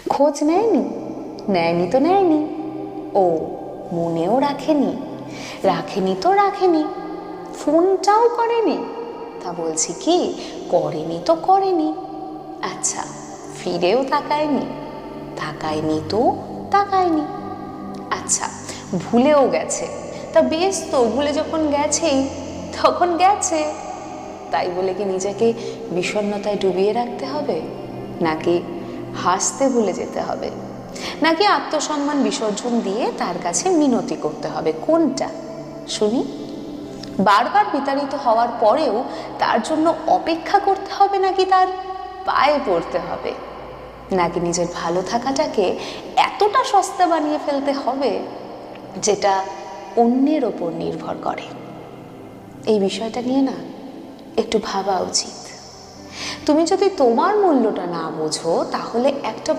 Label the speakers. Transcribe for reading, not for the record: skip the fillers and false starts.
Speaker 1: খোঁজ নেয়নি? নেয়নি তো নেয়নি। ও মনেও রাখেনি? রাখেনি তো রাখেনি। ফোনটাও করেনি? তা বলছি কি, করেনি তো করেনি। আচ্ছা, ফিরেও তাকায়নি? তাকায়নি তো তাকায়নি। আচ্ছা, ভুলেও গেছে? তা বেশ তো, ভুলে যখন গেছেই তখন গেছে। তাই বলে কি নিজেকে বিষণ্ণতায় ডুবিয়ে রাখতে হবে? নাকি হাসতে ভুলে যেতে হবে? নাকি আত্মসম্মান বিসর্জন দিয়ে তার কাছে মিনতি করতে হবে? কোনটা শুনি? বারবার বিতাড়িত হওয়ার পরেও তার জন্য অপেক্ষা করতে হবে, নাকি তার পায়ে পড়তে হবে? নাকি নিজের ভালো থাকাটাকে এতটা সস্তা বানিয়ে ফেলতে হবে যেটা অন্যের ওপর নির্ভর করে? এই বিষয়টা নিয়ে না একটু ভাবা উচিত। তুমি যদি তোমার মূল্যটা না বোঝো, তাহলে একটা